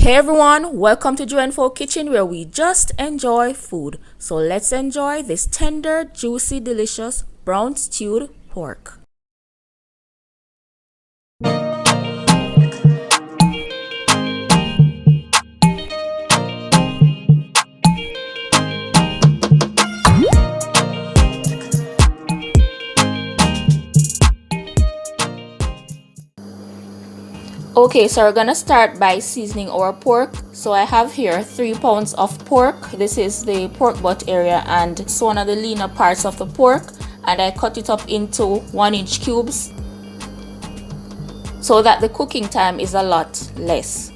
Hey everyone, welcome to Joy Kitchen where we just enjoy food. So let's enjoy this tender, juicy, delicious brown stewed pork. Okay, so we're gonna start by seasoning our pork. So I have here 3 pounds of pork. This is the pork butt area and it's one of the leaner parts of the pork, and I cut it up into 1-inch cubes so that the cooking time is a lot less.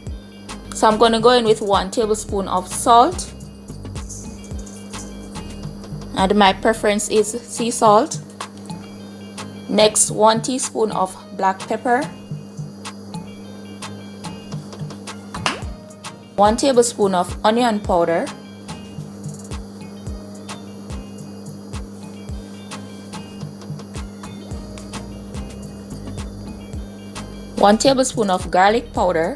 So I'm gonna go in with 1 tablespoon of salt, and my preference is sea salt. Next, 1 teaspoon of black pepper, 1 tablespoon of onion powder, 1 tablespoon of garlic powder,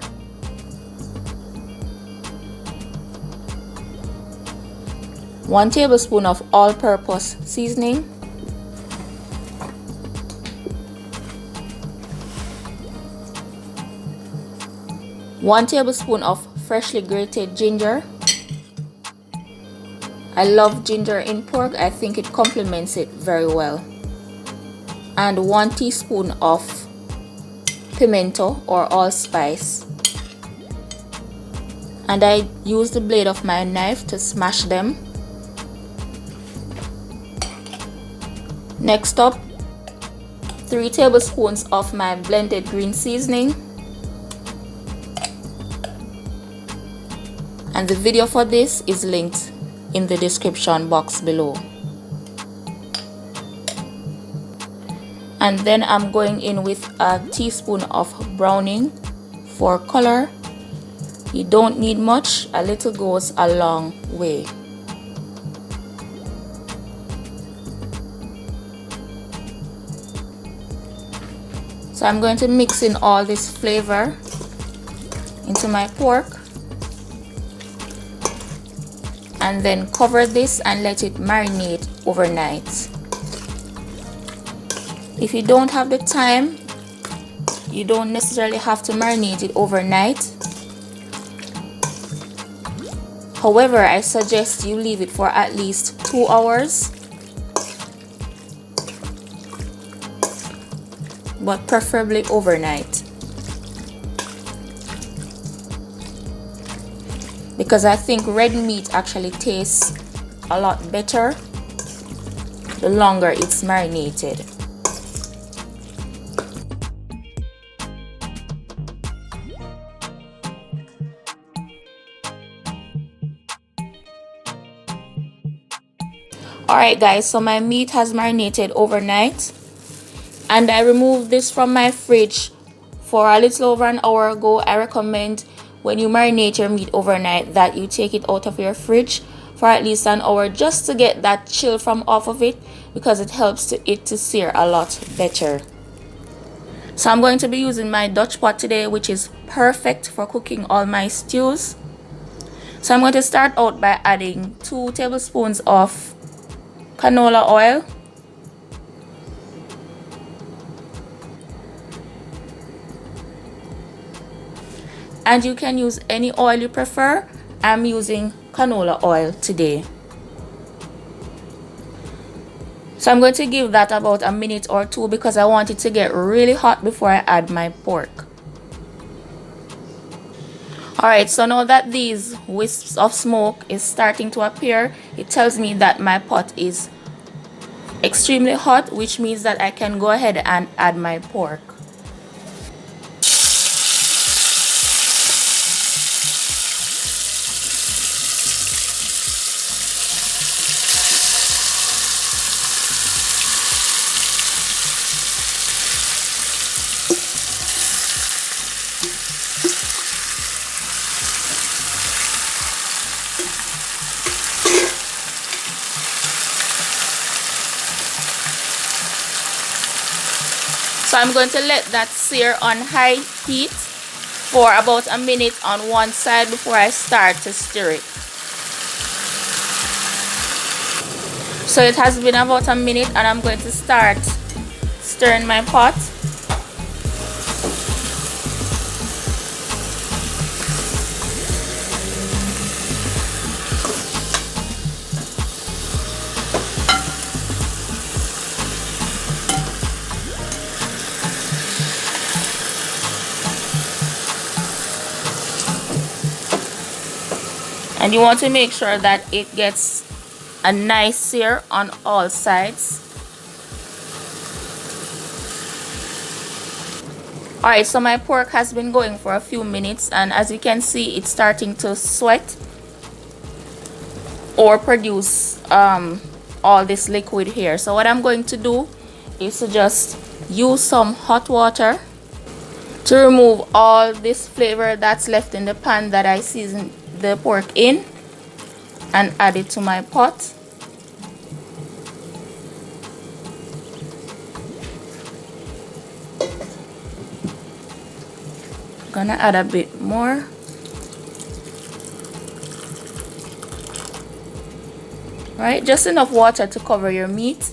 1 tablespoon of all-purpose seasoning, 1 tablespoon of freshly grated ginger. I love ginger in pork. I think it complements it very well. And 1 teaspoon of pimento or allspice. And I use the blade of my knife to smash them. Next up, 3 tablespoons of my blended green seasoning. And the video for this is linked in the description box below. And then I'm going in with a teaspoon of browning for color. You don't need much, a little goes a long way. So I'm going to mix in all this flavor into my pork, and then cover this and let it marinate overnight. If you don't have the time, you don't necessarily have to marinate it overnight. However, I suggest you leave it for at least 2 hours, but preferably overnight, because I think red meat actually tastes a lot better the longer it's marinated. Alright guys, so my meat has marinated overnight, and I removed this from my fridge for a little over an hour ago. I recommend when you marinate your meat overnight that you take it out of your fridge for at least an hour just to get that chill from off of it, because it helps it to sear a lot better. So I'm going to be using my Dutch pot today, which is perfect for cooking all my stews. So I'm going to start out by adding 2 tablespoons of canola oil, and you can use any oil you prefer. I'm using canola oil today. So I'm going to give that about a minute or 2 because I want it to get really hot before I add my pork. Alright, so now that these wisps of smoke is starting to appear, it tells me that my pot is extremely hot, which means that I can go ahead and add my pork. So I'm going to let that sear on high heat for about a minute on one side before I start to stir it. So it has been about a minute and I'm going to start stirring my pot. And you want to make sure that it gets a nice sear on all sides. Alright, so my pork has been going for a few minutes, and as you can see, it's starting to sweat or produce all this liquid here. So what I'm going to do is to just use some hot water to remove all this flavor that's left in the pan that I seasoned the pork in, and add it to my pot. Gonna add a bit more. Right, just enough water to cover your meat.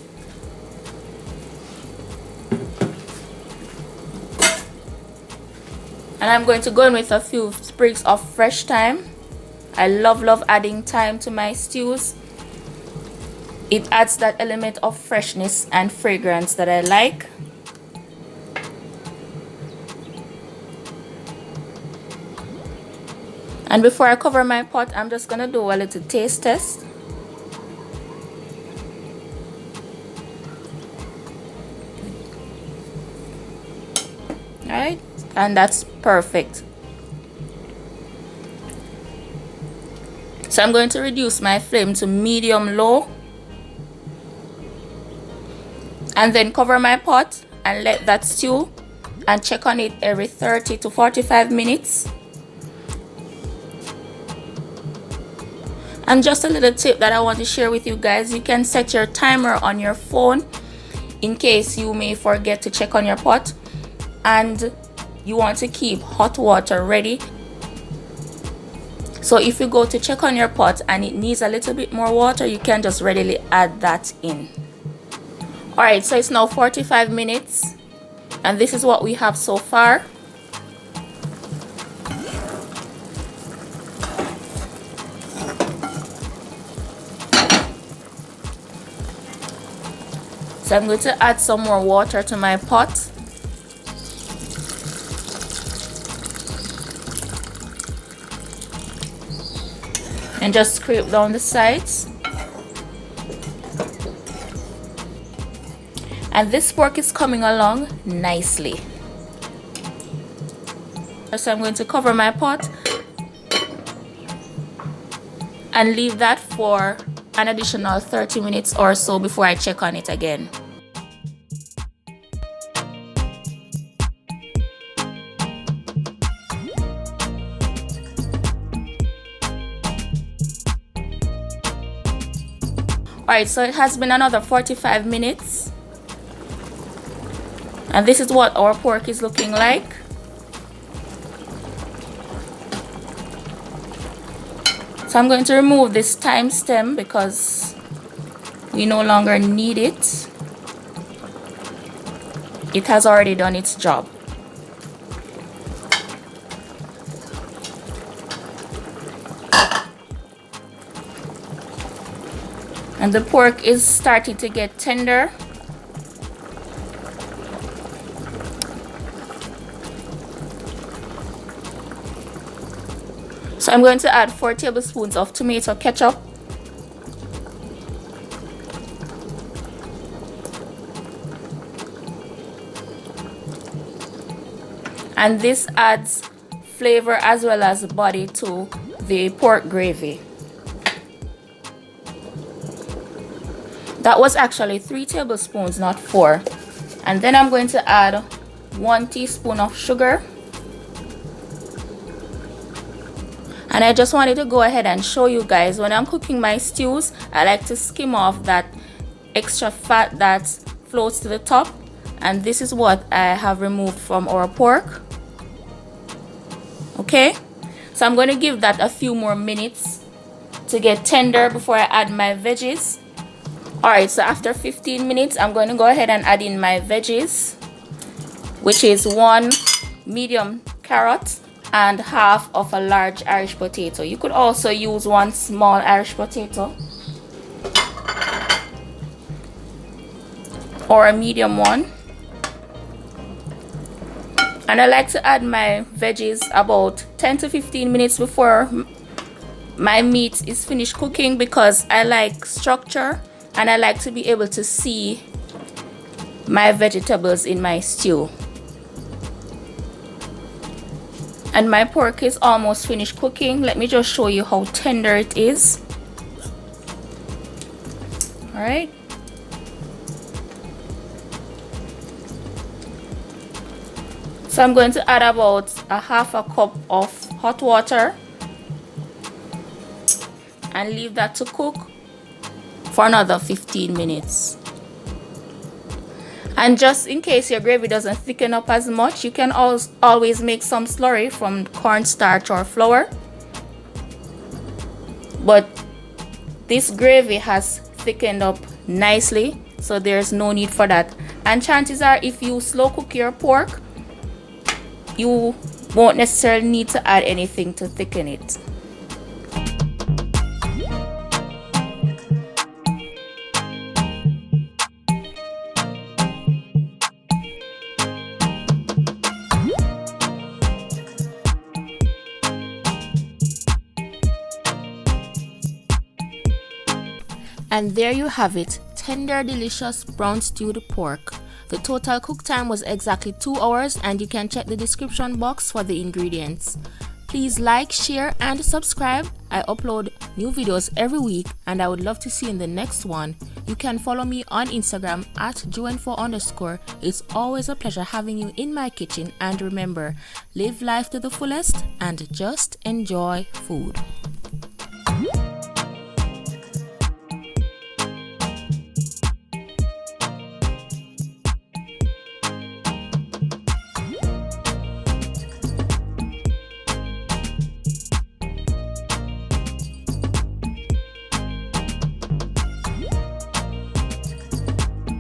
And I'm going to go in with a few sprigs of fresh thyme. I love adding thyme to my stews. It adds that element of freshness and fragrance that I like. And before I cover my pot, I'm just gonna do a little taste test. Alright, and that's perfect. So I'm going to reduce my flame to medium-low and then cover my pot and let that stew and check on it every 30 to 45 minutes. And just a little tip that I want to share with you guys, you can set your timer on your phone in case you may forget to check on your pot and you want to keep hot water ready. So if you go to check on your pot and it needs a little bit more water, you can just readily add that in. Alright, so it's now 45 minutes and this is what we have so far. So I'm going to add some more water to my pot. And just scrape down the sides. And this pork is coming along nicely. So I'm going to cover my pot and leave that for an additional 30 minutes or so before I check on it again. Alright, so it has been another 45 minutes. And this is what our pork is looking like. So I'm going to remove this thyme stem because we no longer need it. It has already done its job. And the pork is starting to get tender. So I'm going to add 4 tablespoons of tomato ketchup. And this adds flavor as well as body to the pork gravy. That was actually 3 tablespoons, not 4. And then I'm going to add 1 teaspoon of sugar. And I just wanted to go ahead and show you guys, when I'm cooking my stews, I like to skim off that extra fat that floats to the top. And this is what I have removed from our pork. Okay, so I'm going to give that a few more minutes to get tender before I add my veggies. Alright, so after 15 minutes, I'm going to go ahead and add in my veggies, which is 1 medium carrot and half of a large Irish potato. You could also use 1 small Irish potato or a medium one. And I like to add my veggies about 10 to 15 minutes before my meat is finished cooking, because I like structure and I like to be able to see my vegetables in my stew. And my pork is almost finished cooking. Let me just show you how tender it is. Alright. So I'm going to add about a half a cup of hot water and leave that to cook for another 15 minutes. And just in case your gravy doesn't thicken up as much, you can always make some slurry from cornstarch or flour. But this gravy has thickened up nicely, so there's no need for that. And chances are, if you slow cook your pork, you won't necessarily need to add anything to thicken it. And there you have it, tender, delicious brown stewed pork. The total cook time was exactly 2 hours, and you can check the description box for the ingredients. Please like, share and subscribe. I upload new videos every week and I would love to see you in the next one. You can follow me on Instagram at @juenfo_. It's always a pleasure having you in my kitchen, and remember, live life to the fullest and just enjoy food.